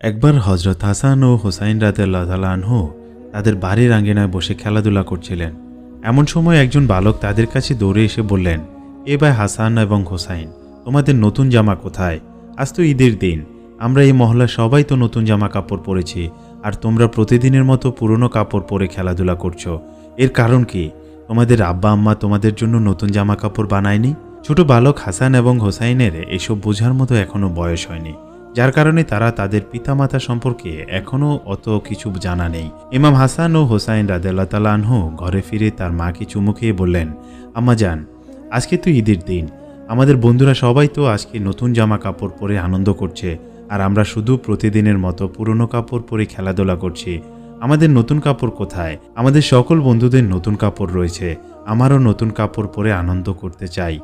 একবার হজরত হাসান ও হুসাইন রাদিয়াল্লাহু তাআলা আনহু তাদের বাড়ির আঙ্গিনায় বসে খেলাধুলা করছিলেন। এমন সময় একজন বালক তাদের কাছে দৌড়ে এসে বললেন, এ ভাই হাসান এবং হুসাইন, তোমাদের নতুন জামা কোথায়? আজ তো ঈদের দিন, আমরা এই মহল্লার সবাই তো নতুন জামা কাপড় পরেছি, আর তোমরা প্রতিদিনের মতো পুরনো কাপড় পরে খেলাধুলা করছো। এর কারণ কি? তোমাদের আব্বা আম্মা তোমাদের জন্য নতুন জামা কাপড় বানায়নি? ছোট বালক হাসান এবং হোসাইনের এসব বোঝার মতো এখনো বয়স হয়নি, যার কারণে তারা তাদের পিতামাতা সম্পর্কে এখনও অত কিছু জানা নেই। ইমাম হাসান ও হোসাইন রাদিয়াল্লাহু তাআলা আনহু ঘরে ফিরে তার মাকে চুমু খেয়ে বললেন, আম্মা জান, আজকে তো ঈদের দিন, আমাদের বন্ধুরা সবাই তো আজকে নতুন জামা কাপড় পরে আনন্দ করছে, আর আমরা শুধু প্রতিদিনের মতো পুরনো কাপড় পরে খেলাধুলা করছি। আমাদের নতুন কাপড় কোথায়? আমাদের সকল বন্ধুদের নতুন কাপড় রয়েছে, আমারও নতুন কাপড় পরে আনন্দ করতে চাই।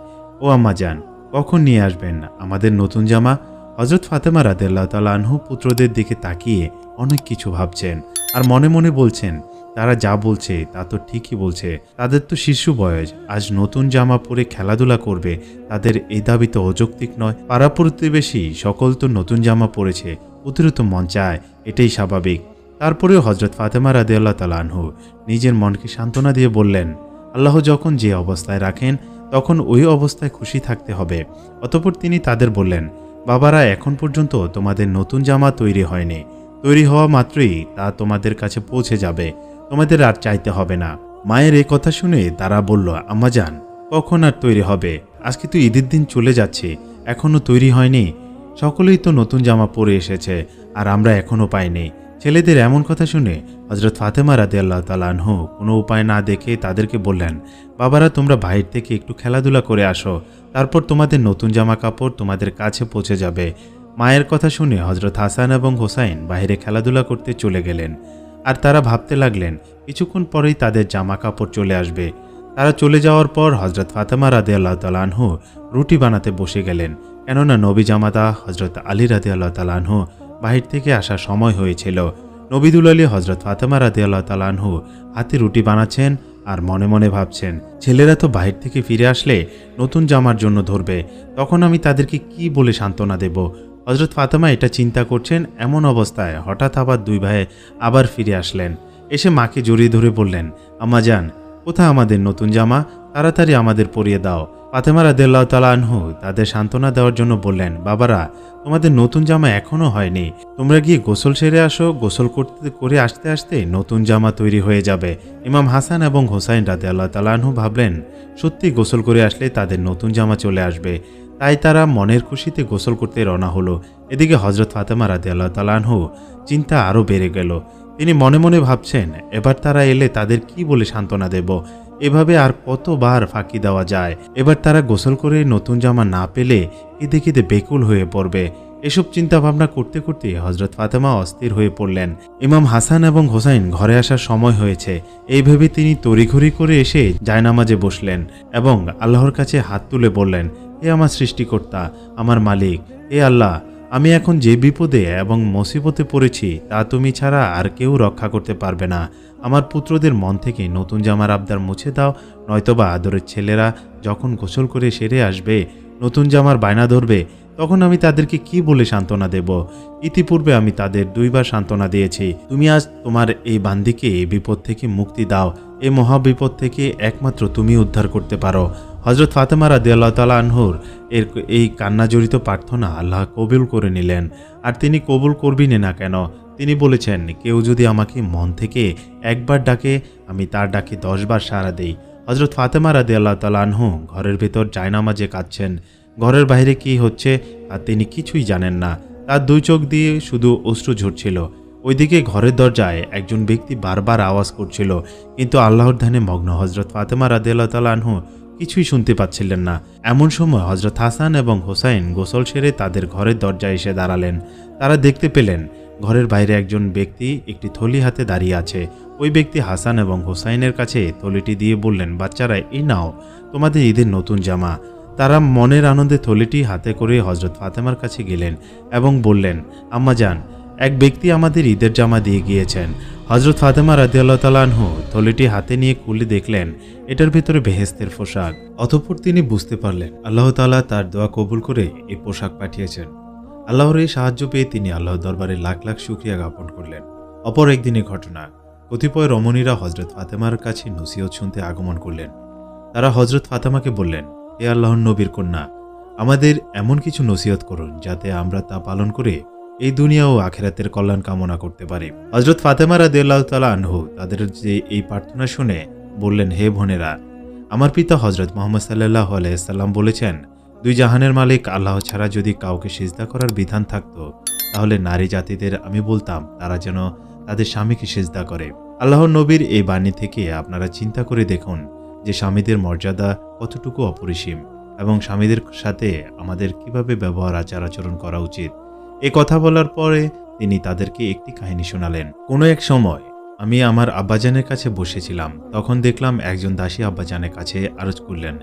ও আম্মা জান, কখন নিয়ে আসবেন আমাদের নতুন জামা? হযরত ফাতেমা রাদিয়াল্লাহু তাআলা আনহু পুত্রদের দিকে তাকিয়ে অনেক কিছু ভাবছেন, আর মনে মনে বলছেন, তারা যা বলছে তা তো ঠিকই বলছে। তাদের তো শিশু বয়স, আজ নতুন জামা পরে খেলাধুলা করবে, তাদের এই দাবি তো অযৌক্তিক নয়। পাড়া প্রতিবেশী সকল তো নতুন জামা পরেছে, ওদেরও তো মন চায়, এটাই স্বাভাবিক। তারপরেও হযরত ফাতেমা রাদিয়াল্লাহু তাআলা আনহু নিজের মনকে সান্ত্বনা দিয়ে বললেন, আল্লাহ যখন যে অবস্থায় রাখেন তখন ওই অবস্থায় খুশি থাকতে হবে। অতঃপর তিনি তাদের বললেন, বাবারা, এখন পর্যন্ত তোমাদের নতুন জামা তৈরি হয়নি, তৈরি হওয়া মাত্রই তা তোমাদের কাছে পৌঁছে যাবে, তোমাদের আর চাইতে হবে না। মায়ের এই কথা শুনে তারা বলল, আম্মা জান, কখন আর তৈরি হবে? আজকে তো ঈদের দিন চলে যাচ্ছে, এখনো তৈরি হয়নি। সকলেই তো নতুন জামা পরে এসেছে, আর আমরা এখনো পাইনি। ছেলেদের এমন কথা শুনে হযরত ফাতেমা রাদিয়াল্লাহু তাআলা আনহু কোনো উপায় না দেখে তাদেরকে বললেন, বাবারা, তোমরা বাইরে থেকে একটু খেলাধুলা করে আসো, তারপর তোমাদের নতুন জামা কাপড় তোমাদের কাছে পৌঁছে যাবে। মায়ের কথা শুনে হযরত হাসান এবং হোসাইন বাইরে খেলাধুলা করতে চলে গেলেন, আর তারা ভাবতে লাগলেন কিছুক্ষণ পরেই তাদের জামা কাপড় চলে আসবে। তারা চলে যাওয়ার পর হযরত ফাতেমা রাদিয়াল্লাহু তাআলা আনহু রুটি বানাতে বসে গেলেন, কেননা নবী জামাতা হযরত আলী রাদিয়াল্লাহু তাআলা আনহু বাহির থেকে আসার সময় হয়েছিল। নবী দুলালী হযরত ফাতেমা রাদিয়াল্লাহু তাআলা আনহু হাতে রুটি বানাচ্ছেন আর মনে মনে ভাবছেন, ছেলেরা তো বাহির থেকে ফিরে আসলে নতুন জামার জন্য ধরবে, তখন আমি তাদেরকে কি বলে সান্ত্বনা দেব? হযরত ফাতেমা এটা চিন্তা করছেন, এমন অবস্থায় হঠাৎ আবার দুই ভাই আবার ফিরে আসলেন। এসে মাকে জড়িয়ে ধরে বললেন, আম্মা জান, কোথায় আমাদের নতুন জামা? তাড়াতাড়ি আমাদের পরিয়ে দাও। ফাতেমা রাদিয়াল্লাহু তাআলা আনহু তাদের সান্ত্বনা দেওয়ার জন্য বললেন, বাবারা, তোমাদের নতুন জামা এখনো হয়নি, তোমরা গিয়ে গোসল সেরে আসো, গোসল করে আসতে আসতে নতুন জামা তৈরি হয়ে যাবে। ইমাম হাসান এবং হোসাইন রাদিয়াল্লাহু তাআলা আনহু ভাবলেন, সত্যি গোসল করে আসলে তাদের নতুন জামা চলে আসবে, তাই তারা মনের খুশিতে গোসল করতে রওনা হলো। এদিকে হযরত ফাতেমা রাদিয়াল্লাহু তাআলা আনহু চিন্তা আরও বেড়ে গেল। তিনি মনে মনে ভাবছেন, এবার তারা এলে তাদের কি বলে সান্ত্বনা দেব? এভাবে আর কতবার ফাঁকি দেওয়া যায়? এবার তারা গোসল করে নতুন জামা না পেলে কেঁদে কেঁদে বেকুল হয়ে পড়বে। এসব চিন্তা ভাবনা করতে করতে হযরত ফাতেমা অস্থির হয়ে পড়লেন। ইমাম হাসান এবং হোসাইন ঘরে আসার সময় হয়েছে, এই ভেবে তিনি তড়িঘড়ি করে এসে জায়নামাজে বসলেন এবং আল্লাহর কাছে হাত তুলে বললেন, হে আমার সৃষ্টিকর্তা, আমার মালিক, হে আল্লাহ, আমি এখন যে বিপদে এবং মুসিবতে পড়েছি তা তুমি ছাড়া আর কেউ রক্ষা করতে পারবে না। আমার পুত্রদের মন থেকে নতুন জামার আবদার মুছে দাও, নয়তোবা আদরের ছেলেরা যখন গোসল করে সেরে আসবে, নতুন জামার বায়না ধরবে, তখন আমি তাদেরকে কি বলে সান্ত্বনা দেব? ইতিপূর্বে আমি তাদের দুইবার সান্ত্বনা দিয়েছি। তুমি আজ তোমার এই বান্দিকে এই বিপদ থেকে মুক্তি দাও, এই মহাবিপদ থেকে একমাত্র তুমি উদ্ধার করতে পারো। হযরত ফাতেমা রাদিয়াল্লাহু তাআলা আনহুর এই কান্নাজড়িত প্রার্থনা আল্লাহ কবুল করে নিলেন। আর তিনি কবুল করবেনই না কেন? তিনি বলেছেন, কেউ যদি আমাকে মন থেকে একবার ডাকে, আমি তার ডাকে 10 বার সাড়া দেই। হযরত ফাতেমা রাদিয়াল্লাহু তাআলা আনহু ঘরের ভেতর জায়নামাজে কাঁদছেন। ঘরের বাইরে কি হচ্ছে তা তিনি কিছুই জানেন না, তার দুই চোখ দিয়ে শুধু অশ্রু ঝরছিল। ওইদিকে ঘরের দরজায় একজন ব্যক্তি বারবার আওয়াজ করছিল, কিন্তু আল্লাহর ধ্যানে মগ্ন হযরত ফাতেমা রাদিয়াল্লাহু তাআলা আনহু কিছুই শুনতে পাচ্ছিলেন না। এমন সময় হযরত হাসান এবং হোসাইন গোসল সেরে তাদের ঘরের দরজায় এসে দাঁড়ালেন। তারা দেখতে পেলেন ঘরের বাইরে একজন ব্যক্তি একটি থলি হাতে দাঁড়িয়ে আছে। ওই ব্যক্তি হাসান এবং হোসাইনের কাছে থলিটি দিয়ে বললেন, বাচ্চারা, এই নাও তোমাদের ঈদের নতুন জামা। তারা মনের আনন্দে থলিটি হাতে করে হযরত ফাতেমার কাছে গেলেন এবং বললেন, আম্মা জান, এক ব্যক্তি আমাদের ঈদের জামা দিয়ে গিয়েছেন। হযরত ফাতেমা রাদিয়াল্লাহু তাআলা আনহু থলিটি হাতে নিয়ে খুলে দেখলেন এটার ভিতরে বেহেশতের পোশাক। অতঃপর তিনি বুঝতে পারলেন আল্লাহ তাআলা তার দোয়া কবুল করে এই পোশাক পাঠিয়েছেন। আল্লাহর এই সাহায্য পেয়ে তিনি আল্লাহর দরবারে লাখ লাখ শুকরিয়া জ্ঞাপন করলেন। অপর একদিনের ঘটনা, কতিপয় রমণীরা হজরত ফাতেমার কাছে নসিহত শুনতে আগমন করলেন। তারা হজরত ফাতেমাকে বললেন, হে আল্লাহর নবীর কন্যা, আমাদের এমন কিছু নসিহত করুন যাতে আমরা তা পালন করে এই দুনিয়া ও আখিরাতের কল্যাণ কামনা করতে পারি। হজরত ফাতেমা রাদিয়াল্লাহু তাআলা আনহু তাদের যে এই প্রার্থনা শুনে বললেন, হে বোনেরা, আমার পিতা হজরত মুহাম্মদ সাল্লাল্লাহু আলাইহি সাল্লাম বলেছেন, দুই জাহানের মালিক আল্লাহ ছাড়া যদি কাউকে সিজদা করার বিধান থাকতো তাহলে নারী জাতিদের আমি বলতাম তারা যেন তাদের স্বামীকে সিজদা করে। আল্লাহর নবীর এই বাণী থেকে আপনারা চিন্তা করে দেখুন যে স্বামীদের মর্যাদা কতটুকু অপরিসীম এবং স্বামীদের সাথে আমাদের কিভাবে ব্যবহার আচার আচরণ করা উচিত। এ কথা বলার পরে তিনি তাদেরকে একটি কাহিনী শোনালেন। কোনো এক সময় আমি আমার আব্বাজানের কাছে বসেছিলাম, তখন দেখলাম একজন দাসী আব্বাজানের কাছে আরজ করলেন,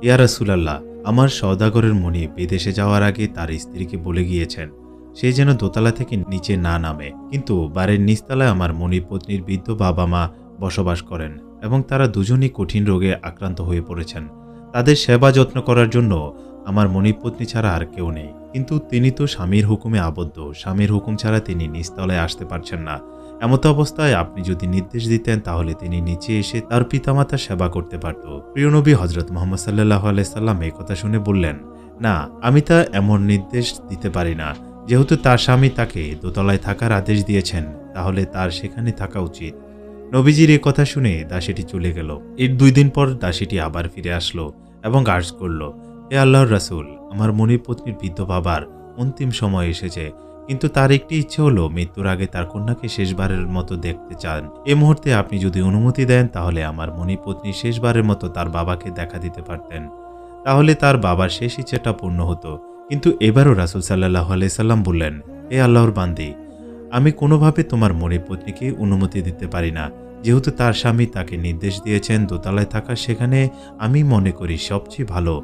ইয়া রাসূলুল্লাহ, আমার সওদাগরের মনি বিদেশে যাওয়ার আগে তার স্ত্রীকে বলে গিয়েছেন সে যেন দোতলা থেকে নিচে না নামে, কিন্তু বাড়ির নিচতলায় আমার মনির পত্নীর বৃদ্ধ বাবা মা বসবাস করেন এবং তারা দুজনই কঠিন রোগে আক্রান্ত হয়ে পড়েছেন। তাদের সেবা যত্ন করার জন্য আমার মনির পত্নী ছাড়া আর কেউ নেই, কিন্তু তিনি তো স্বামীর হুকুমে আবদ্ধ, স্বামীর হুকুম ছাড়া তিনি নিচতলায় আসতে পারছেন না। এমত অবস্থায় আপনি যদি নির্দেশ দিতেন তাহলে তিনি নিচে এসে তার পিতামাতার সেবা করতে পারত। প্রিয় নবী হজরত মুহাম্মদ সাল্লাল্লাহু আলাইহি সাল্লাম এই কথা শুনে বললেন, না, আমি তা এমন নির্দেশ দিতে পারি না। যেহেতু তার স্বামী তাকে দোতলায় থাকার আদেশ দিয়েছেন তাহলে তার সেখানে থাকা উচিত। নবীজির এ কথা শুনে দাসীটি চলে গেল। এর 2 দিন পর দাসীটি আবার ফিরে আসলো এবং আর্জ করল, হে আল্লাহর রাসূল, আমার মনির পত্নীর বৃদ্ধ বাবার অন্তিম সময় এসেছে, কিন্তু তার একটি ইচ্ছে হলো মৃত্যুর আগে তার কন্যাকে শেষবারের মতো দেখতে চান। এ মুহূর্তে আপনি যদি অনুমতি দেন তাহলে আমার মনির পত্নী শেষবারের মতো তার বাবাকে দেখা দিতে পারতেন, তাহলে তার বাবার শেষ ইচ্ছেটা পূর্ণ হতো। কিন্তু এবারও রাসূল সাল্লাল্লাহু আলাইহি সাল্লাম বললেন, হে আল্লাহর বান্দী, আমি কোনোভাবে তোমার মনির পত্নীকে অনুমতি দিতে পারি না। যেহেতু তার স্বামী তাকে নির্দেশ দিয়েছেন দোতলায় থাকা, সেখানে আমি মনে করি সবচেয়ে ভালো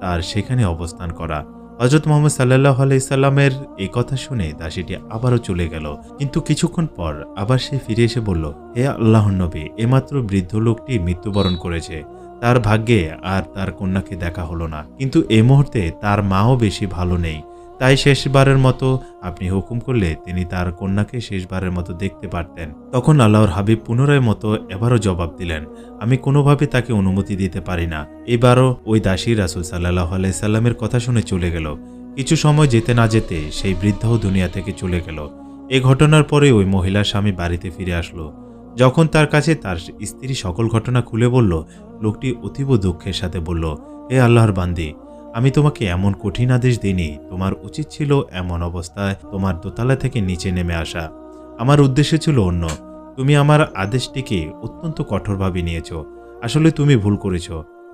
তার সেখানে অবস্থান করা। হযরত মুহাম্মদ সাল্লাল্লাহু আলাইহি সাল্লামের এই কথা শুনে দাসীটি আবারও চলে গেল, কিন্তু কিছুক্ষণ পর আবার সে ফিরে এসে বলল, হে আল্লাহর নবী, এইমাত্র বৃদ্ধ লোকটি মৃত্যুবরণ করেছে, তার ভাগ্যে আর তার কন্যাকে দেখা হলো না, কিন্তু এই মুহূর্তে তার মাও বেশি ভালো নেই, তাই শেষবারের মতো আপনি হুকুম করলে তিনি তার কন্যাকে শেষবারের মতো দেখতে পারতেন। তখন আল্লাহর হাবিব পুনরায় মতো এবারও জবাব দিলেন, আমি কোনোভাবে তাকে অনুমতি দিতে পারি না। এবারও ওই দাসী রাসূল সাল্লাল্লাহু আলাইহি সাল্লামের কথা শুনে চলে গেল। কিছু সময় যেতে না যেতে সেই বৃদ্ধাও দুনিয়া থেকে চলে গেল। এই ঘটনার পরে ওই মহিলার স্বামী বাড়িতে ফিরে আসলো। যখন তার কাছে তার স্ত্রী সকল ঘটনা খুলে বলল, লোকটি অতীব দুঃখের সাথে বলল, হে আল্লাহর বান্দী, আমি তোমাকে এমন কঠিন আদেশ দিইনি, তোমার উচিত ছিল এমন অবস্থায় তোমার দোতলা থেকে নিচে নেমে আসা। আমার উদ্দেশ্য ছিল অন্য। তুমি আমার আদেশটিকে অত্যন্ত কঠোরভাবে নিয়েছ। আসলে তুমি ভুল করেছ।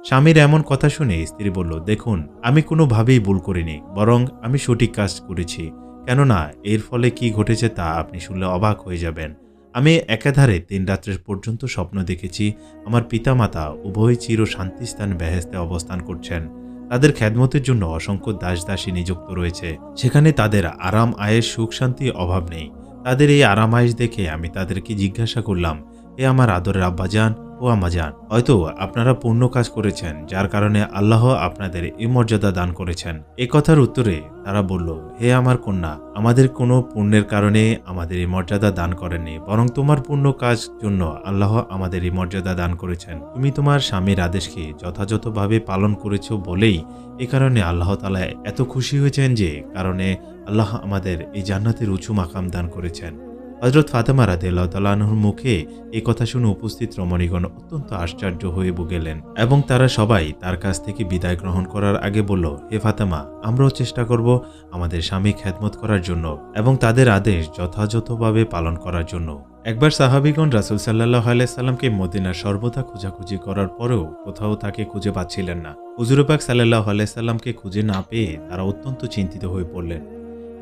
স্বামীর এমন কথা শুনে স্ত্রী বলল, দেখুন, আমি কোনোভাবেই ভুল করিনি, বরং আমি সঠিক কাজ করেছি। কেননা এর ফলে কি ঘটেছে তা আপনি শুনলে অবাক হয়ে যাবেন। আমি একাধারে 3 রাত্রের পর্যন্ত স্বপ্ন দেখেছি আমার পিতামাতা উভয় চির শান্তিস্থান বেহেশতে অবস্থান করছেন। তাদের খেদমতের জন্য অসংখ্য দাস দাসী নিযুক্ত রয়েছে। সেখানে তাদের আরাম আয়েস সুখ শান্তি অভাব নেই। তাদের এই আরাম আয়েস দেখে আমি তাদেরকে জিজ্ঞাসা করলাম, হে আমার আদরের আব্বাজান ও আম্মাজান, হয়তো আপনারা পুণ্য কাজ করেছেন যার কারণে আল্লাহ আপনাদের এই মর্যাদা দান করেছেন। এ কথার উত্তরে তারা বলল, হে আমার কন্যা, আমাদের কোনো পুণ্যের কারণে আমাদের এই মর্যাদা দান করেননি, বরং তোমার পুণ্য কাজ জন্য আল্লাহ আমাদের এই মর্যাদা দান করেছেন। তুমি তোমার স্বামীর আদেশকে যথাযথভাবে পালন করেছ বলেই এ কারণে আল্লাহ তাআলা এত খুশি হয়েছেন, যে কারণে আল্লাহ আমাদের এই জান্নাতের উঁচু মাকাম দান করেছেন। হযরত ফাতেমা রাদিয়াল্লাহু তাআলা আনহার মুখে এই কথা শুনে উপস্থিত রমণীগণ অত্যন্ত আশ্চর্য হয়ে গেলেন এবং তারা সবাই তার কাছ থেকে বিদায় গ্রহণ করার আগে বলল, হে ফাতেমা, আমরাও চেষ্টা করব আমাদের স্বামী খেদমত করার জন্য এবং তাদের আদেশ যথাযথভাবে পালন করার জন্য। একবার সাহাবীগণ রাসূল সাল্লাল্লাহু আলাইহি সাল্লামকে মদিনার সর্বদা খোঁজাখুঁজি করার পরেও কোথাও তাকে খুঁজে পাচ্ছিলেন না। হুজুর পাক সাল্লাল্লাহু আলাইহি সাল্লামকে খুঁজে না পেয়ে তারা অত্যন্ত চিন্তিত হয়ে পড়লেন।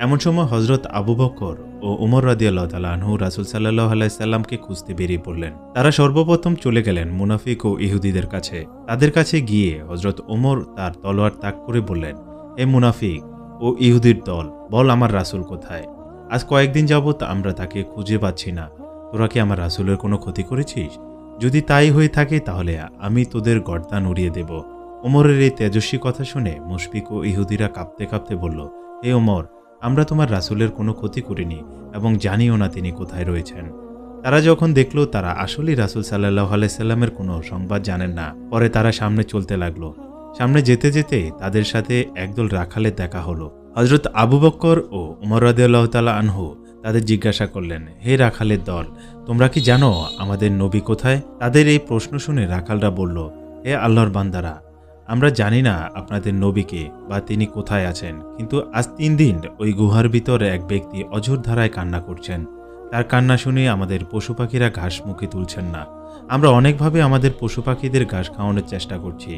এমন সময় হযরত আবু বকর ও ওমর রাদিয়াল্লাহু তাআলা আনহু রাসূল সাল্লাল্লাহু আলাইহি সাল্লামকে খুঁজতে বেরিয়ে পড়লেন। তারা সর্বপ্রথম চলে গেলেন মুনাফিক ও ইহুদিদের কাছে। তাদের কাছে গিয়ে হযরত ওমর তার তলোয়ার তাক করে বললেন, হে মুনাফিক ও ইহুদির দল, বল আমার রাসূল কোথায়? আজ কয়েকদিন যাবত আমরা তাকে খুঁজে পাচ্ছি না। তোরা কি আমার রাসূলের কোনো ক্ষতি করেছিস? যদি তাই হয়ে থাকে তাহলে আমি তোদের গর্দান উড়িয়ে দেব। ওমরের এই তেজস্বী কথা শুনে মুশফিক ও ইহুদিরা কাঁপতে কাঁপতে বলল, হে ওমর, আমরা তোমার রাসূলের কোনো ক্ষতি করিনি এবং জানিও না তিনি কোথায় রয়েছেন। তারা যখন দেখল তারা আসলেই রাসূল সাল্লাল্লাহু আলাইহি সাল্লামের কোনো সংবাদ জানেন না, পরে তারা সামনে চলতে লাগলো। সামনে যেতে যেতে তাদের সাথে একদল রাখালের দেখা হলো। হযরত আবু বকর ও উমর রাদিয়াল্লাহু তাআলা আনহু তাদের জিজ্ঞাসা করলেন, হে রাখালের দল, তোমরা কি জানো আমাদের নবী কোথায়? তাদের এই প্রশ্ন শুনে রাখালরা বলল, হে আল্লাহর বান্দারা, আমরা জানি না আপনাদের নবীকে বা তিনি কোথায় আছেন, কিন্তু আজ 3 দিন ওই গুহার ভিতরে এক ব্যক্তি অঝোর ধারায় কান্না করছেন। তার কান্না শুনে আমাদের পশু পাখিরা ঘাস মুখে তুলছেন না। আমরা অনেকভাবে আমাদের পশু পাখিদের ঘাস খাওয়ানোর চেষ্টা করছি,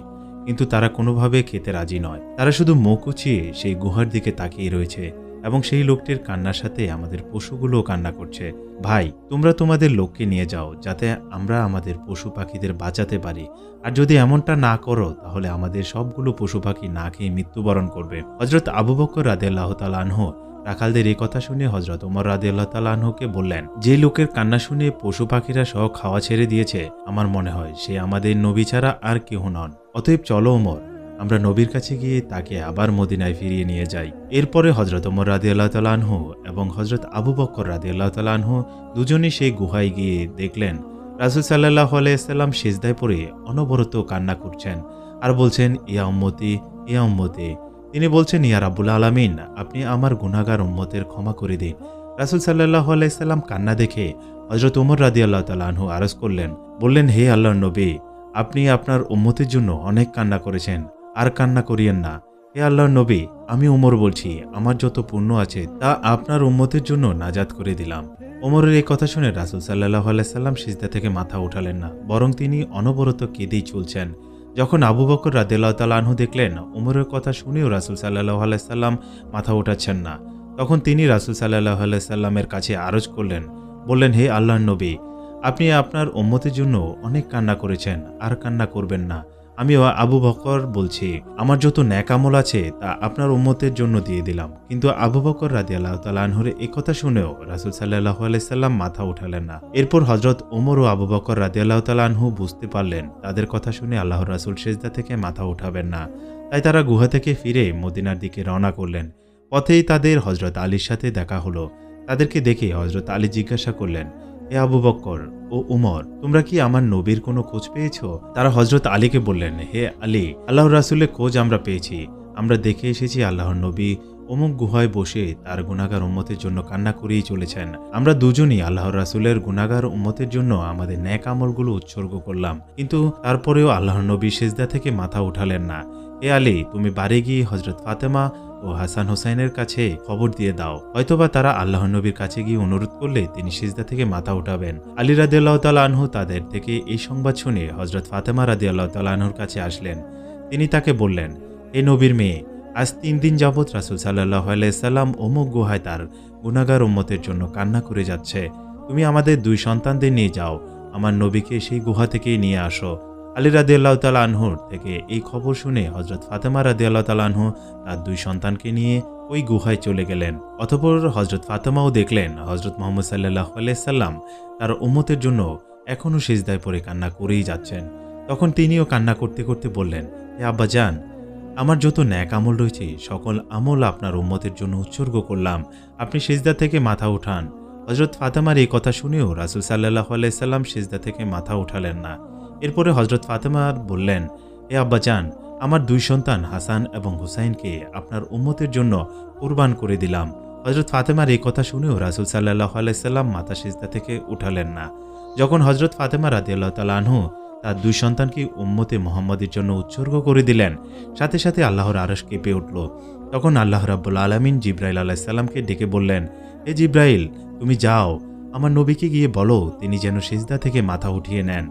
কিন্তু তারা কোনোভাবে খেতে রাজি নয়। তারা শুধু মুখ উঁচিয়ে সেই গুহার দিকে তাকিয়ে রয়েছে এবং সেই লোকটির কান্নার সাথে আমাদের পশুগুলোও কান্না করছে। ভাই, তোমরা তোমাদের লোককে নিয়ে যাও যাতে আমরা আমাদের পশু পাখিদের বাঁচাতে পারি, আর যদি এমনটা না করো তাহলে আমাদের সবগুলো পশু পাখি না খেয়ে মৃত্যুবরণ করবে। হযরত আবু বকর রাদিয়াল্লাহু তাআলা আনহু রাখালদের এই কথা শুনে হযরত ওমর রাদিয়াল্লাহু তাআলা আনহুকে বললেন, যে লোকের কান্না শুনে পশু পাখিরা সহ খাওয়া ছেড়ে দিয়েছে, আমার মনে হয় সে আমাদের নবী ছাড়া আর কেউ নন। অতএব চলো ওমর, আমরা নবীর কাছে গিয়ে তাকে আবার মদিনায় ফিরিয়ে নিয়ে যাই। এরপরে হযরত ওমর রাদিয়াল্লাহু তাআলা আনহু এবং হযরত আবু বকর রাদিয়াল্লাহু তাআলা আনহু দুজনেই সেই গুহায় গিয়ে দেখলেন রাসূল সাল্লাল্লাহু আলাইহি সাল্লাম সিজদায় পড়ে অনবরত কান্না করছেন আর বলছেন, ইয়া উম্মতি, ইয়া উম্মতি। তিনি বলছেন, ইয়া রাব্বুল আলামিন, আপনি আমার গুনাহগার উম্মতের ক্ষমা করে দিন। রাসূল সাল্লাল্লাহু আলাইহি সাল্লাম কান্না দেখে হযরত ওমর রাদিয়াল্লাহু তাআলা আনহু আরজ করলেন, বললেন, হে আল্লাহর নবী, আপনি আপনার উম্মতের জন্য অনেক কান্না করেছেন, আর কান্না করিয়েন না। হে আল্লাহর নবী, আমি ওমর বলছি, আমার যত পুণ্য আছে তা আপনার উম্মতের জন্য নাজাত করে দিলাম। ওমরের এই কথা শুনে রাসূল সাল্লাল্লাহু আলাইহি সাল্লাম সিজদা থেকে মাথা উঠালেন না, বরং তিনি অনবরত কেঁদেই চলছেন। যখন আবু বকর রাদিয়াল্লাহু তাআলা আনহু দেখলেন ওমরের কথা শুনেও রাসূল সাল্লাল্লাহু আলাইহি সাল্লাম মাথা উঠাচ্ছেন না, তখন তিনি রাসূল সাল্লাল্লাহু আলাইহি সাল্লামের কাছে আরজ করলেন, বললেন, হে আল্লাহর নবী, আপনি আপনার উম্মতের জন্য অনেক কান্না করেছেন, আর কান্না করবেন না। আমি আবু বকর বলছি, আমার যত নেক আমল আছে তা আপনার উম্মতের জন্য দিয়ে দিলাম। কিন্তু আবু বকর রাদিয়াল্লাহু তাআলা আনহুর এই কথা শুনেও রাসূল সাল্লাল্লাহু আলাইহি সাল্লাম মাথা উঠালেন না। এরপর হযরত ওমর ও আবু বকর রাদিয়াল্লাহু তাআলা আনহু বুঝতে পারলেন তাদের কথা শুনে আল্লাহর রাসূল সিজদা থেকে মাথা উঠাবেন না, তাই তারা গুহা থেকে ফিরে মদিনার দিকে রওনা করলেন। পথেই তাদের হযরত আলীর সাথে দেখা হলো। তাদেরকে দেখে হযরত আলী জিজ্ঞাসা করলেন, হে আবু বকর ও উমর, তোমরা কি আমার নবীর কোনো খোঁজ পেয়েছো? তারা হযরত আলীকে বললেন, হে আলী, আল্লাহর রাসূলের খোঁজ আমরা পেয়েছি। আমরা দেখে এসেছি আল্লাহর নবী অমুক গুহায় বসে তার গুনাহগার উম্মতের জন্য কান্না করেই চলেছেন। আমরা দুজনই আল্লাহর রাসূলের গুনাহগার উম্মতের জন্য আমাদের নেক আমলগুলো উৎসর্গ করলাম, কিন্তু তারপরেও আল্লাহর নবী সিজদা থেকে মাথা উঠালেন না। হে আলী, তুমি বাড়ি গিয়ে হযরত ফাতেমা ও হাসান হোসাইনের কাছে খবর দিয়ে দাও, হয়তোবা তারা আল্লাহর নবীর কাছে গিয়ে অনুরোধ করলে তিনি সিজদা থেকে মাথা উঠাবেন। আলী রাদিয়াল্লাহু তাআলা আনহু তাদের থেকে এই সংবাদ শুনে হযরত ফাতেমা রাদিয়াল্লাহু তাআলা আনহুর কাছে আসলেন। তিনি তাকে বললেন, হে নবীর মেয়ে, আজ 3 দিন যাবৎ রাসূল সাল্লাল্লাহু আলাইহি সাল্লাম অমুক গুহায় তার গুনাহগার উম্মতের জন্য কান্না করে যাচ্ছে। তুমি আমাদের 2 সন্তানদের নিয়ে যাও, আমার নবীকে সেই গুহা থেকেই নিয়ে আসো। আলী রাদিয়াল্লাহু তাআলা আনহুর থেকে এই খবর শুনে হযরত ফাতেমা রাদিয়াল্লাহু তাআলা আনহু তার 2 সন্তানকে নিয়ে ওই গুহায় চলে গেলেন। অতঃপর হযরত ফাতেমাও দেখলেন হযরত মুহাম্মদ সাল্লাল্লাহু আলাইহি সাল্লাম তার উম্মতের জন্য এখনও সিজদায় পড়ে কান্না করেই যাচ্ছেন। তখন তিনিও কান্না করতে করতে বললেন, হে আব্বাজান, আমার যত নেক আমল রয়েছে সকল আমল আপনার উম্মতের জন্য উৎসর্গ করলাম, আপনি সিজদা থেকে মাথা উঠান। হযরত ফাতেমার এই কথা শুনেও রাসূল সাল্লাল্লাহু আলাইহি সাল্লাম সিজদা থেকে মাথা উঠালেন না। এরপরে হযরত ফাতেমা বললেন, হে আব্বাজান, আমার 2 সন্তান হাসান এবং হুসাইনকে আপনার উম্মতের জন্য কুরবান করে দিলাম। হযরত ফাতেমার এই কথা শুনেও রাসূল সাল্লাল্লাহু আলাইহি সাল্লাম মাথা সিজদা থেকে উঠালেন না। যখন হযরত ফাতেমা রাদিয়াল্লাহু তাআলা আনহু তার 2 সন্তানকে উম্মতে মুহাম্মাদের জন্য উৎসর্গ করে দিলেন, সাথে সাথে আল্লাহর আরশ কেঁপে উঠল। তখন আল্লাহ রাব্বুল আলামিন জিবরাইল আলাইহিস সালামকে ডেকে বললেন, হে জিবরাইল, তুমি যাও, আমার নবীকে গিয়ে বলো তিনি যেন সিজদা থেকে মাথা উঠিয়ে নেন।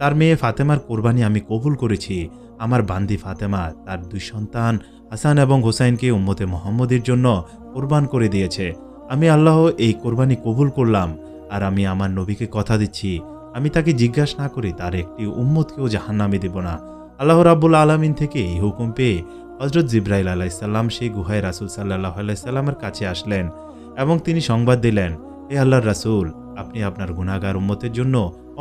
তার মেয়ে ফাতেমার কোরবানি আমি কবুল করেছি। আমার বান্দি ফাতেমা তার 2 সন্তান হাসান এবং হুসাইনকে উম্মতে মুহাম্মাদের জন্য কোরবান করে দিয়েছে। আমি আল্লাহ এই কোরবানি কবুল করলাম, আর আমি আমার নবীকে কথা দিচ্ছি, আমি তাকে জিজ্ঞাসা না করে তার একটি উম্মতকেও জাহান্নামে দেব না। আল্লাহ রাব্বুল আলামিন থেকে এই হুকুম পেয়ে হযরত জিবরাইল আলাইহিস সালাম সেই গুহায় রাসূল সাল্লাল্লাহু আলাইহি সাল্লামের কাছে আসলেন এবং তিনি সংবাদ দিলেন, হে আল্লাহর রাসূল, আপনি আপনার গুনাহগার উম্মতের জন্য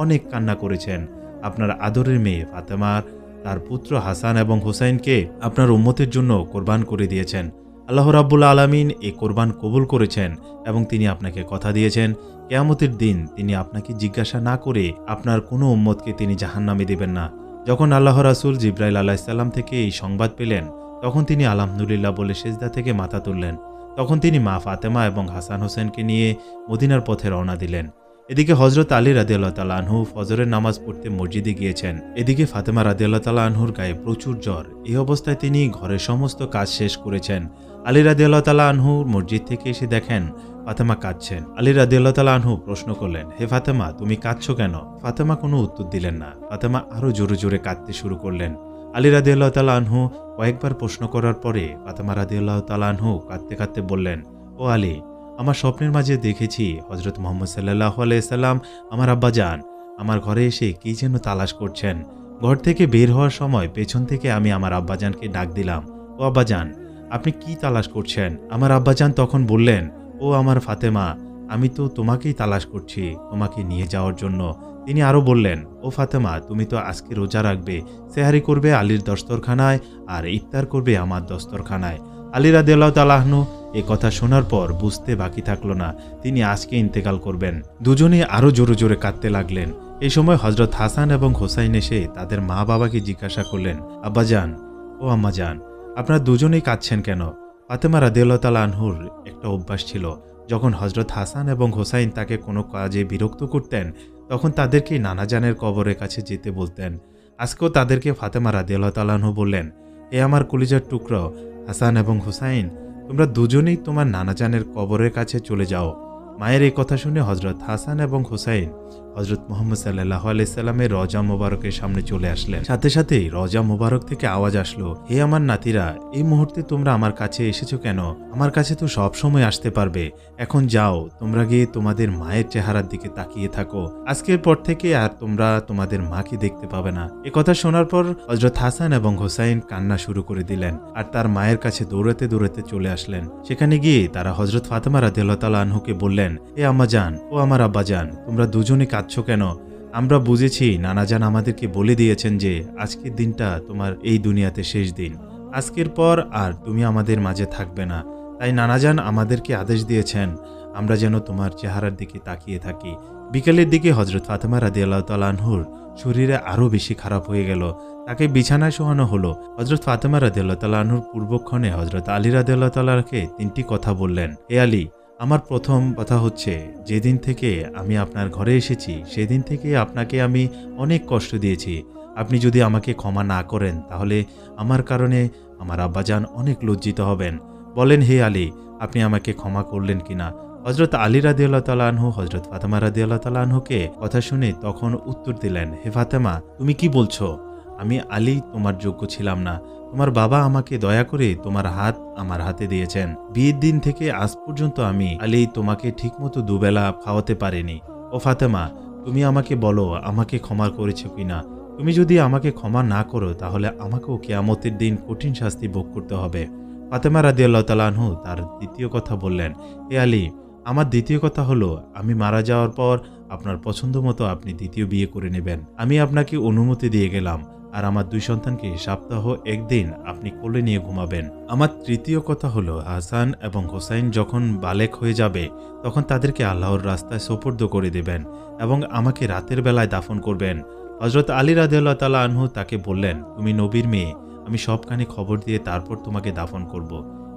অনেক কান্না করেছেন। আপনার আদরের মেয়ে ফাতেমার তার পুত্র হাসান এবং হুসাইনকে আপনার উম্মতের জন্য কোরবান করে দিয়েছেন। আল্লাহ রাব্বুল আলামিন এই কোরবান কবুল করেছেন এবং তিনি আপনাকে কথা দিয়েছেন কিয়ামতের দিন তিনি আপনাকে জিজ্ঞাসা না করে আপনার কোনো উম্মতকে তিনি জাহান্নামে দেবেন না। যখন আল্লাহ রাসূল জিবরাইল আলাইহিস সালাম থেকে এই সংবাদ পেলেন তখন তিনি আলহামদুলিল্লাহ বলে সিজদা থেকে মাথা তুললেন। তখন তিনি মা ফাতেমা এবং হাসান হোসেনকে নিয়ে মদিনার পথে রওনা দিলেন। এদিকে হযরত আলী রাদিয়াল্লাহু তাআলা আনহু ফজরের নামাজ পড়তে মসজিদে গিয়েছেন। এদিকে ফাতেমা রাদিয়াল্লাহু তাআলা আনহুর গায়ে প্রচুর জ্বর। এই অবস্থায় তিনি ঘরের সমস্ত কাজ শেষ করেছেন। আলী রাদিয়াল্লাহু তাআলা আনহু মসজিদ থেকে এসে দেখেন ফাতেমা কাঁদছেন। আলী রাদিয়াল্লাহু তাআলা আনহু প্রশ্ন করলেন, হে ফাতেমা, তুমি কাঁদছো কেন? ফাতেমা কোনো উত্তর দিলেন না। ফাতেমা আরো জোরে জোরে কাঁদতে শুরু করলেন। আলী রাদিয়াল্লাহু তাআলা আনহু কয়েকবার প্রশ্ন করার পরে ফাতেমা রাদিয়াল্লাহু তাআলা আনহু কাঁদতে কাঁদতে বললেন, ও আলী, আমার স্বপ্নের মাঝে দেখেছি হযরত মুহাম্মদ সাল্লাল্লাহু আলাইহি সাল্লাম আমার আব্বাজান আমার ঘরে এসে কি যেন তালাশ করছেন। ঘর থেকে বের হওয়ার সময় পেছন থেকে আমি আমার আব্বাজানকে ডাক দিলাম, ও আব্বাজান, আপনি কি তালাশ করছেন? আমার আব্বাজান তখন বললেন, ও আমার ফাতেমা, আমি তো তোমাকেই তালাশ করছি, তোমাকে নিয়ে যাওয়ার জন্য। তিনি আরও বললেন, ও ফাতেমা, তুমি তো আজকে রোজা রাখবে, সেহারি করবে আলীর দস্তরখানায় আর ইফতার করবে আমার দস্তরখানায়। আলী রাদিয়াল্লাহু তাআলা আনহু এ কথা শোনার পর বুঝতে বাকি থাকলো না তিনি আজকে ইন্তেকাল করবেন। দুজনেই আরও জোরে জোরে কাঁদতে লাগলেন। এই সময় হযরত হাসান এবং হোসাইন এসে তাদের মা বাবাকে জিজ্ঞাসা করলেন, আব্বাজান ও আম্মাজান, আপনারা দুজনেই কাঁদছেন কেন? ফাতেমা রাদিয়াল্লাহু তাআলা আনহুর একটা অভ্যাস ছিল, যখন হযরত হাসান এবং হোসাইন তাকে কোনো কাজে বিরক্ত করতেন তখন তাদেরকে নানাজানের কবরের কাছে যেতে বলতেন। আজকেও তাদেরকে ফাতেমা রাদিয়াল্লাহু তাআলা আনহু বললেন, এ আমার কলিজার টুকরো হাসান এবং হোসাইন, তোমরা দুজনেই তোমার নানাজানের কবরের কাছে চলে যাও। মায়ের এই কথা শুনে হযরত হাসান এবং হোসাইন হযরত মুহাম্মদ সাল্লাল্লাহু আলাইহি সাল্লামের রওজা মোবারকের সামনে চলে আসলেন। সাথে সাথেই রওজা মোবারক থেকে আওয়াজ আসলো, হে আমার নাতিরা, এই মুহূর্তে তোমরা আমার কাছে এসেছো কেন? আমার কাছে তো সব সময় আসতে পারবে। এখন যাও, তোমরা গিয়ে তোমাদের মায়ের চেহারার দিকে তাকিয়ে থাকো। আজকের পর থেকে আর তোমরা তোমাদের মাকে দেখতে পাবে না। এ কথা শোনার পর হযরত হাসান এবং হোসাইন কান্না শুরু করে দিলেন আর তার মায়ের কাছে দৌড়াতে দৌড়াতে চলে আসলেন। সেখানে গিয়ে তারা হযরত ফাতেমা রাদিয়াল্লাহু তাআলা আনহুকে বললেন, এ আম্মাজান ও আমার আব্বাজান, তোমরা দুজনে কাঁদছো কেন? আমরা বুঝেছি নানাজান আমাদেরকে বলে দিয়েছেন যে আজকের দিনটা তোমার এই দুনিয়াতে শেষ দিন। আজকের পর আর তুমি আমাদের মাঝে থাকবে না। তাই নানাজান আমাদেরকে আদেশ দিয়েছেন আমরা যেন তোমার চেহারার দিকে তাকিয়ে থাকি। বিকেলের দিকে হযরত ফাতেমা রাদিয়াল্লাহু তাআলা আনহুর শরীরে আরও বেশি খারাপ হয়ে গেল। তাকে বিছানায় শোয়ানো হলো। হযরত ফাতেমা রাদিয়াল্লাহু তাআলা আনহুর পূর্বক্ষণে হযরত আলী রাদিয়াল্লাহু তাআলাকে তিনটি কথা বললেন, হে আলী, আমার প্রথম কথা হচ্ছে, যেদিন থেকে আমি আপনার ঘরে এসেছি সেদিন থেকে আপনাকে আমি অনেক কষ্ট দিয়েছি। আপনি যদি আমাকে ক্ষমা না করেন তাহলে আমার কারণে আমার আব্বাজান অনেক লজ্জিত হবেন। বলেন হে আলী, আপনি আমাকে ক্ষমা করলেন কিনা? হযরত আলী রাদিয়াল্লাহু তাআলা আনহু হযরত ফাতেমা রাদিয়াল্লাহু তাআলা আনহুকে কথা শুনে তখন উত্তর দিলেন, হে ফাতেমা, তুমি কি বলছো? আমি আলী তোমার যোগ্য ছিলাম না। তোমার বাবা আমাকে দয়া করে তোমার হাত আমার হাতে দিয়েছেন। বিয়ের দিন থেকে আজ পর্যন্ত আমি আলী তোমাকে ঠিকমতো দুবেলা খাওয়াতে পারিনি। ও ফাতেমা, তুমি আমাকে বলো আমাকে ক্ষমা করেছো কিনা? তুমি যদি আমাকে ক্ষমা না করো তাহলে আমাকেও কিয়ামতের দিন কঠিন শাস্তি ভোগ করতে হবে। ফাতেমা রাদিয়াল্লাহু তাআলা আনহু তার দ্বিতীয় কথা বললেন, হে আলী, আমার দ্বিতীয় কথা হলো, আমি মারা যাওয়ার পর আপনার পছন্দ মতো আপনি দ্বিতীয় বিয়ে করে নেবেন। আমি আপনাকে অনুমতি দিয়ে গেলাম আর আমার দুই সন্তানকে সপ্তাহ একদিন আপনি কোলে নিয়ে ঘুমাবেন। আমার তৃতীয় কথা হলো, হাসান এবং হোসাইন যখন বালেক হয়ে যাবে তখন তাদেরকে আল্লাহর রাস্তায় সোপর্দ করে দেবেন এবং আমাকে রাতের বেলায় দাফন করবেন। হযরত আলী রাদিয়াল্লাহু তাআলা আনহু তাকে বললেন, তুমি নবীর মেয়ে, আমি সবখানে খবর দিয়ে তারপর তোমাকে দাফন করব।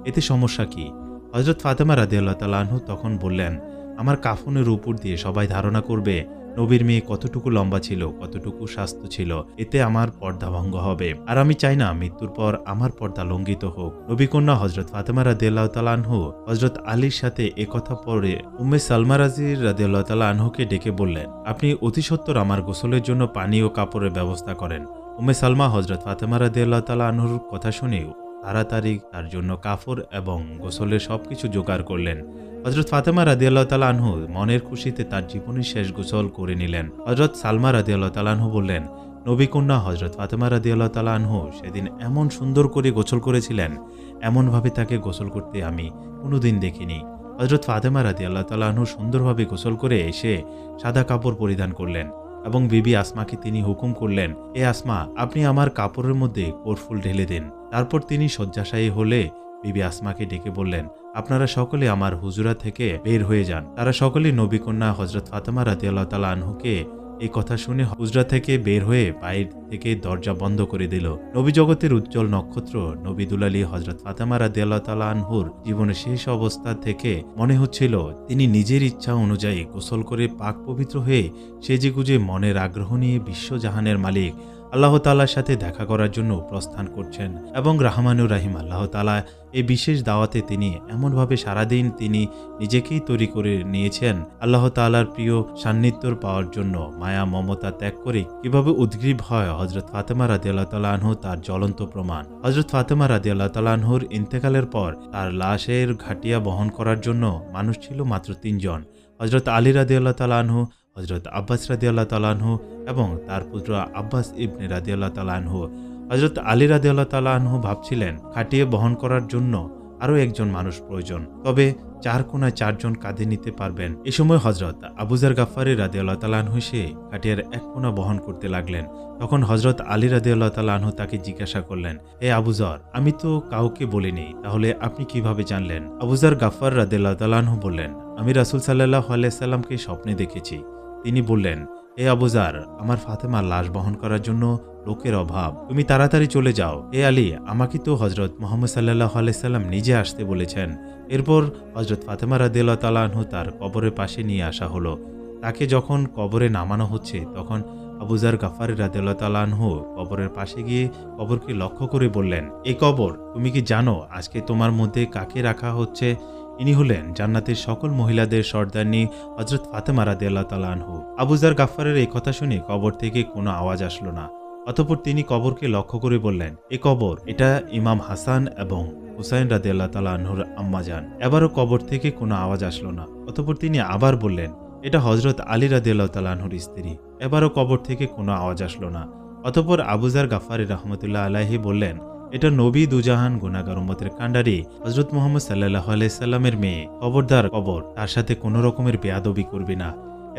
এতে সমস্যা কি? হযরত ফাতেমা রাদিয়াল্লাহু তাআলা আনহু তখন বললেন, আমার কাফনের উপর দিয়ে সবাই ধারণা করবে নবীর মেয়ে কতটুকু লম্বা ছিল, কতটুকু স্বাস্থ্য ছিল। এতে আমার পর্দা ভঙ্গ হবে আর আমি চাই না মৃত্যুর পর আমার পর্দা লঙ্ঘিত হোক। নবী কন্যা হযরত ফাতেমা রাদিয়াল্লাহু তাআলা আনহু হযরত আলীর সাথে একথা পরে উম্মে সালমা রাদিয়াল্লাহু তাআলা আনহুকে ডেকে বললেন, আপনি অতি সত্বর আমার গোসলের জন্য পানি ও কাপড়ের ব্যবস্থা করেন। উম্মে সালমা হযরত ফাতেমা রাদিয়াল্লাহু তাআলা আনহুর কথা শুনে তাড়াতাড়ি তার জন্য কাপড় এবং গোসলের সবকিছু জোগাড় করলেন। হযরত ফাতেমা রাদিয়াল্লাহু তাআলা আনহু মনের খুশিতে তার জীবনের শেষ গোসল করে নিলেন। হযরত সালমা রাদিয়াল্লাহু তাআলা আনহু বললেন, নবী কন্যা হযরত ফাতেমা রাদিয়াল্লাহু তাআলা আনহু সেদিন এমন সুন্দর করে গোসল করেছিলেন, এমনভাবে তাকে গোসল করতে আমি কোনোদিন দেখিনি। হযরত ফাতেমা রাদিয়াল্লাহু তাআলা আনহু সুন্দরভাবে গোসল করে এসে সাদা কাপড় পরিধান করলেন এবং বিবি আসমাকে তিনি হুকুম করলেন, এ আসমা, আপনি আমার কাপড়ের মধ্যে কর্ফুল ঢেলে দিন। তারপর তিনি শয্যাশায়ী হলে বিবি আসমাকে ডেকে বললেন, আপনারা সকলে আমার হুজুরা থেকে বের হয়ে যান। তারা সকলেই নবী কন্যা হযরত ফাতেমা রাদিয়াল্লাহু তাআলা আনহুকে এই কথা শুনে হুজরা থেকে বের হয়ে বাইরে থেকে দরজা বন্ধ করে দিল। নবী জগতের উজ্জ্বল নক্ষত্র নবী দুলালী হযরত ফাতেমা রাদিয়াল্লাহু তাআলা আনহুর জীবনের শেষ অবস্থা থেকে মনে হচ্ছিল তিনি নিজের ইচ্ছা অনুযায়ী গোসল করে পাক পবিত্র হয়ে সেজেগুজে মনের আগ্রহ নিয়ে বিশ্বজাহানের মালিক আল্লাহ তাআলার সাথে দেখা করার জন্য প্রস্থান করছেন। এবং রাহমানুর রাহিম আল্লাহ তাআলা এই বিশেষ দাওয়াতে তিনি এমনভাবে সারাদিন তিনি নিজেকেই তৈরি করে নিয়েছেন আল্লাহ তাআলার প্রিয় সান্নিধ্য পাওয়ার জন্য। মায়া মমতা ত্যাগ করে কিভাবে উদ্গ্রীব হয় হযরত ফাতেমা রাদিয়াল্লাহু তাআলা আনহু তার জ্বলন্ত প্রমাণ। হযরত ফাতেমা রাদিয়াল্লাহু তাআলা আনহুর ইন্তেকালের পর তার লাশের ঘাটিয়া বহন করার জন্য মানুষ ছিল মাত্র ৩ জন। হযরত আলী রাদিয়াল্লাহু তাআলা আনহু, হযরত আব্বাস রাদিয়াল্লাহু তাআলা আনহু এবং তার পুত্র আব্বাস ইবনে রাদিয়াল্লাহু তাআলা আনহু। হযরত আলী রাদিয়াল্লাহু তাআলা আনহু ভাবছিলেন খাটিয়ে বহন করার জন্য আরও একজন মানুষ প্রয়োজন, তবে 4 কোণায় 4 জন কাঁধে নিতে পারবেন। এ সময় হযরত আবু যর গাফফারী রাদিয়াল্লাহু তাআলা আনহু সে খাটিয়ার এক কোণা বহন করতে লাগলেন। তখন হযরত আলী রাদিয়াল্লাহু তাআলা আনহু তাকে জিজ্ঞাসা করলেন, হে আবু যর, আমি তো কাউকে বলিনি, তাহলে আপনি কিভাবে জানলেন? আবু যর গাফফার রাদিয়াল্লাহু তাআলা আনহু বললেন, আমি রাসূল সাল্লাল্লাহু আলাইহি সাল্লামকে স্বপ্নে দেখেছি। তিনি বললেন, হে আবু যর, আমার ফাতেমার লাশ বহন করার জন্য লোকের অভাব, তুমি তাড়াতাড়ি চলে যাও। হে আলী, আমাকে তো হযরত মুহাম্মদ সাল্লাল্লাহু আলাইহি সাল্লাম নিজে আসতে বলেছেন। এরপর হযরত ফাতেমা রাদিয়াল্লাহু তাআলা আনহু তার কবরের পাশে নিয়ে আসা হলো। তাকে যখন কবরে নামানো হচ্ছে তখন আবু যর গাফফারী রাদিয়াল্লাহু তাআলা আনহু কবরের পাশে গিয়ে কবরকে লক্ষ্য করে বললেন, এই কবর, তুমি কি জানো আজকে তোমার মধ্যে কাকে রাখা হচ্ছে? ইনি হলেন জান্নাতের সকল মহিলাদের সর্দারনি হযরত ফাতেমা রাদিয়াল্লাহু তাআলা আনহু। আবু যর গাফফারের এই কথা শুনে কবর থেকে কোনো আওয়াজ আসলো না। অতঃপর তিনি কবরকে লক্ষ্য করে বললেন, এ কবর, এটা ইমাম হাসান এবং হুসাইন রাদিয়াল্লাহু তাআলা আনহুর আম্মাজান। এবারও কবর থেকে কোনো আওয়াজ আসলো না। অতঃপর তিনি আবার বললেন, এটা হযরত আলী রাদিয়াল্লাহু তাআলা আনহুর স্ত্রী। এবারও কবর থেকে কোনো আওয়াজ আসলো না। অতঃপর আবু যর গাফফারী রাহমাতুল্লাহ আলাইহি বললেন, এটা নবী দুজাহান গুনাহগার উম্মতের কাণ্ডারি হযরত মুহাম্মদ সাল্লাল্লাহু আলাইহি সাল্লামের মেয়ে। খবরদার কবর, তার সাথে কোনো রকমের বেয়াদবি করবি না।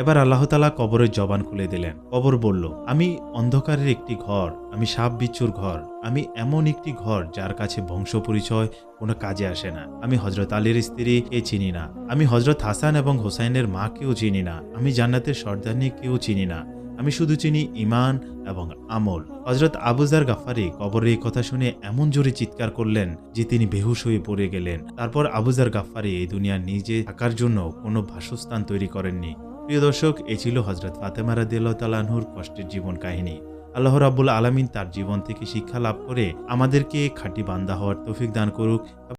এবার আল্লাহ তাআলা কবরের জবান খুলে দিলেন। কবর বলল, আমি অন্ধকারের একটি ঘর, আমি সাপ বিচ্ছুর ঘর, আমি এমন একটি ঘর যার কাছে বংশ পরিচয় কোনো কাজে আসে না। আমি হযরত আলীর স্ত্রী কে চিনি না, আমি হযরত হাসান এবং হোসাইনের মা কেউ চিনি না, আমি জান্নাতের সর্দারনি কেউ চিনি না, আমি শুধু চিনি ঈমান এবং আমল। হযরত আবু যর গাফফারী কবরের এই কথা শুনে এমন জোরে চিৎকার করলেন যে তিনি বেহুশ হয়ে পড়ে গেলেন। তারপর আবু যর গাফফারী এই দুনিয়ার নিজে থাকার জন্য কোনো বাসস্থান তৈরি করেননি। প্রিয় দর্শক, এই ছিল হযরত ফাতেমা রাদিয়াল্লাহু তাআলা আনহুর কষ্টের জীবন কাহিনী। আল্লাহ রাব্বুল আলামিন তার জীবন থেকে শিক্ষা লাভ করে আমাদেরকে খাঁটি বান্দা হওয়ার তৌফিক দান করুক।